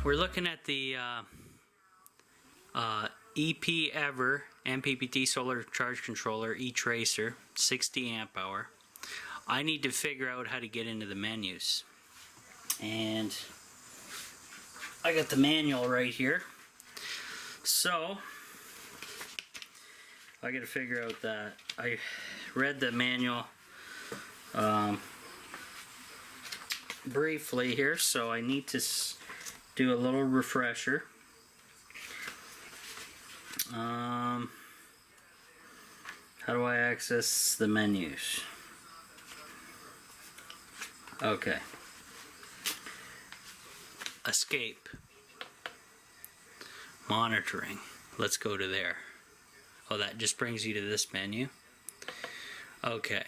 we're looking at the EP Ever MPPT Solar Charge Controller E-Tracer 60 amp hour. I need to figure out how to get into the menus, and I got the manual right here, so I got to figure out that. I read the manual briefly here, so I need to do a little refresher. How do I access the menus? Okay. Escape. Monitoring. Let's go to there. Oh, that just brings you to this menu. Okay.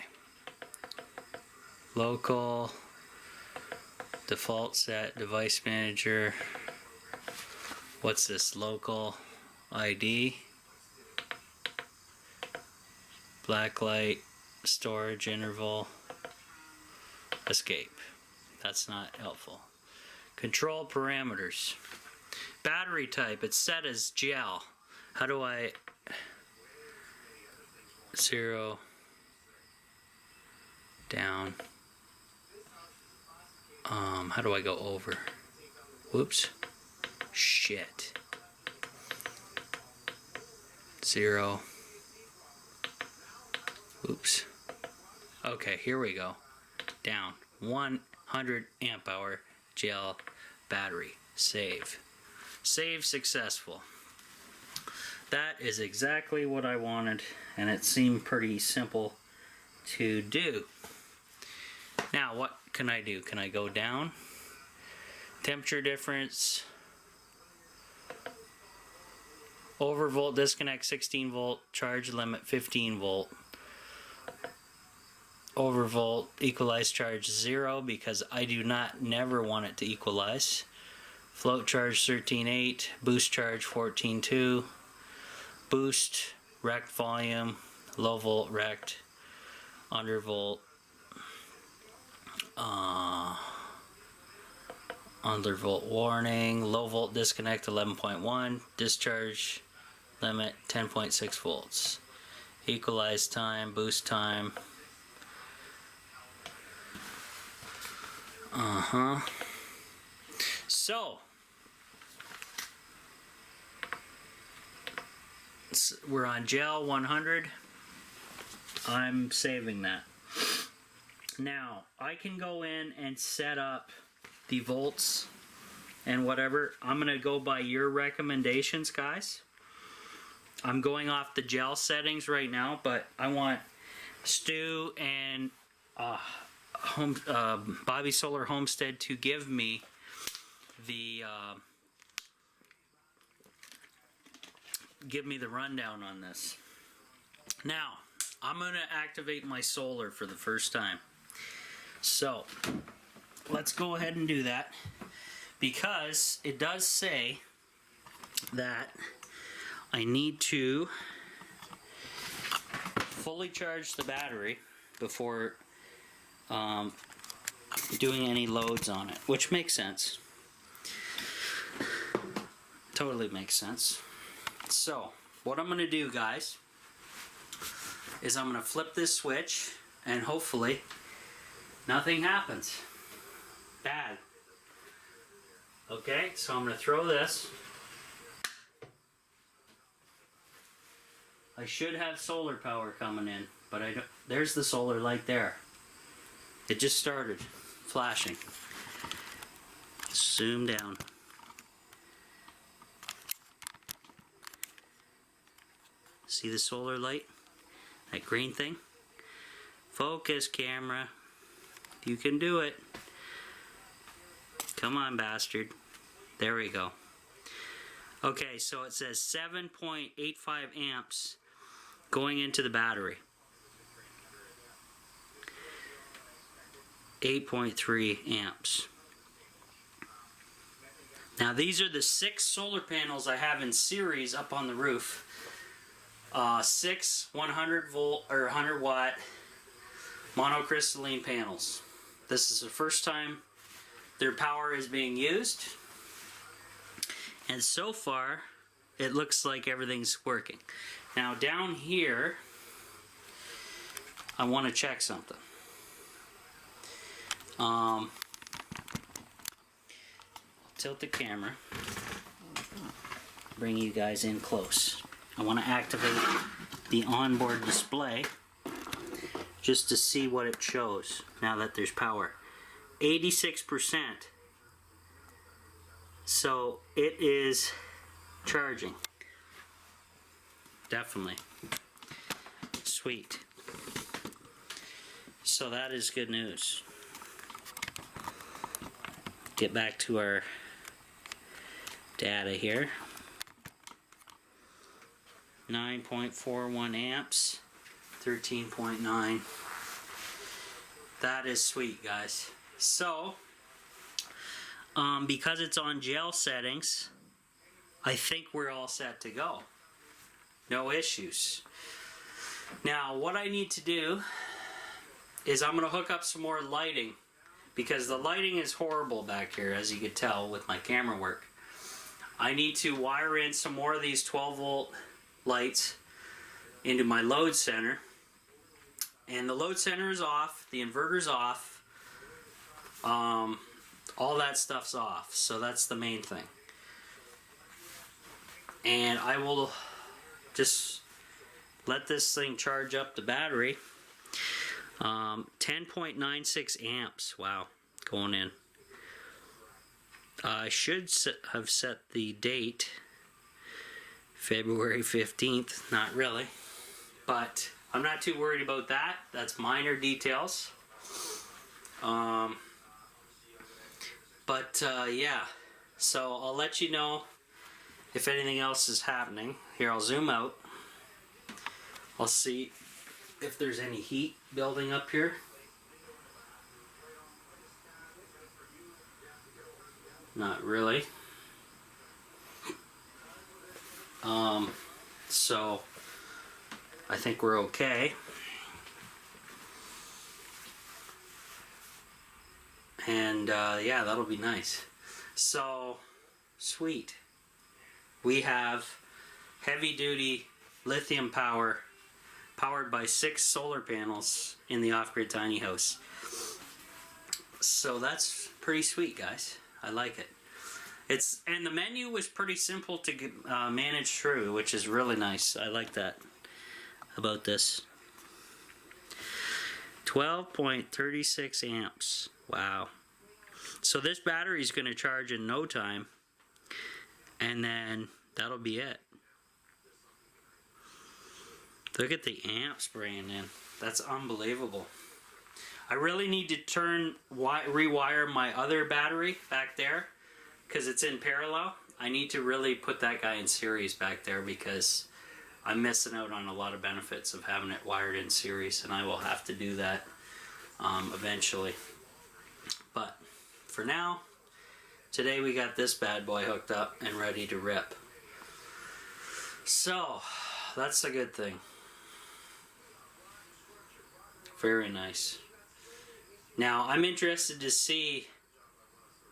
Local. Default set. Device manager. What's this? Local ID. Blacklight. Storage interval. Escape. That's not helpful. Control parameters. Battery type, it's set as gel. How do I 0 down? How do I go over? Whoops. Shit. 0. Oops. Okay, here we go. Down. 100 amp hour gel battery. Save. Save successful. That is exactly what I wanted, and it seemed pretty simple to do. Now what can I do? Can I go down? Temperature difference. Overvolt disconnect 16 volt. Charge limit 15 volt. Overvolt equalize charge 0 because I do not never want it to equalize. Float charge 13.8, boost charge 14.2, boost rect volume, low volt rect, undervolt, undervolt warning, low volt disconnect 11.1, discharge limit 10.6 volts, equalize time, boost time. So we're on gel 100. I'm saving that. Now I can go in and set up the volts and whatever. I'm gonna go by your recommendations, guys. I'm going off the gel settings right now, but I want Stu and Bobby Solar Homestead to give me the rundown on this. Now I'm going to activate my solar for the first time, so let's go ahead and do that, because it does say that I need to fully charge the battery before doing any loads on it, which makes sense. Totally makes sense. So what I'm gonna do, guys, is I'm gonna flip this switch and hopefully nothing happens bad. Okay, so I'm gonna throw this. I should have solar power coming in, but I don't. There's the solar light there. It just started flashing. Zoom down. See the solar light? That green thing? Focus, camera. You can do it. Come on, bastard. There we go. Okay, so it says 7.85 amps going into the battery. 8.3 amps. Now these are the 6 solar panels I have in series up on the roof. 6 100 volt or 100 watt monocrystalline panels. This is the first time their power is being used. And so far, it looks like everything's working. Now down here, I want to check something. I'll tilt the camera, bring you guys in close. I want to activate the onboard display just to see what it shows now that there's power. 86%. So it is charging. Definitely. Sweet. So that is good news. Get back to our data here. 9.41 amps, 13.9. That is sweet, guys. So, because it's on gel settings, I think we're all set to go. No issues. Now, what I need to do is I'm going to hook up some more lighting, because the lighting is horrible back here, as you can tell with my camera work. I need to wire in some more of these 12-volt lights into my load center. And the load center is off, the inverter's off, all that stuff's off, so that's the main thing. And I will just let this thing charge up the battery. 10.96 amps, wow, going in. I should have set the date February 15th, not really, but I'm not too worried about that. That's minor details. Yeah, so I'll let you know if anything else is happening. Here, I'll zoom out. I'll see if there's any heat building up here. Not really. So I think we're okay. And yeah, that'll be nice. So sweet. We have heavy duty lithium power powered by 6 solar panels in the off-grid tiny house. So that's pretty sweet, guys. I like it. And the menu was pretty simple to manage through, which is really nice. I like that about this. 12.36 amps. Wow. So this battery is going to charge in no time, and then that'll be it. Look at the amps bringing in. That's unbelievable. I really need to rewire my other battery back there, because it's in parallel. I need to really put that guy in series back there, because I'm missing out on a lot of benefits of having it wired in series, and I will have to do that eventually. But for now, today we got this bad boy hooked up and ready to rip. So that's a good thing. Very nice. Now I'm interested to see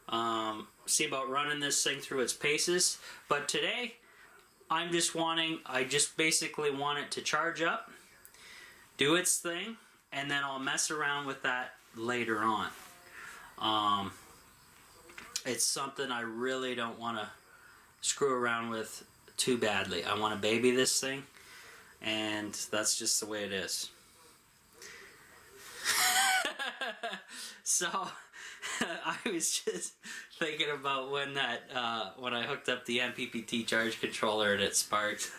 about running this thing through its paces, but today I just basically want it to charge up, do its thing, and then I'll mess around with that later on. It's something I really don't want to screw around with too badly. I want to baby this thing, and that's just the way it is. So I was just thinking about when I hooked up the MPPT charge controller and it sparked.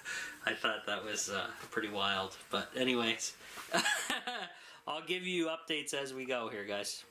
I thought that was pretty wild. But anyways, I'll give you updates as we go here, guys.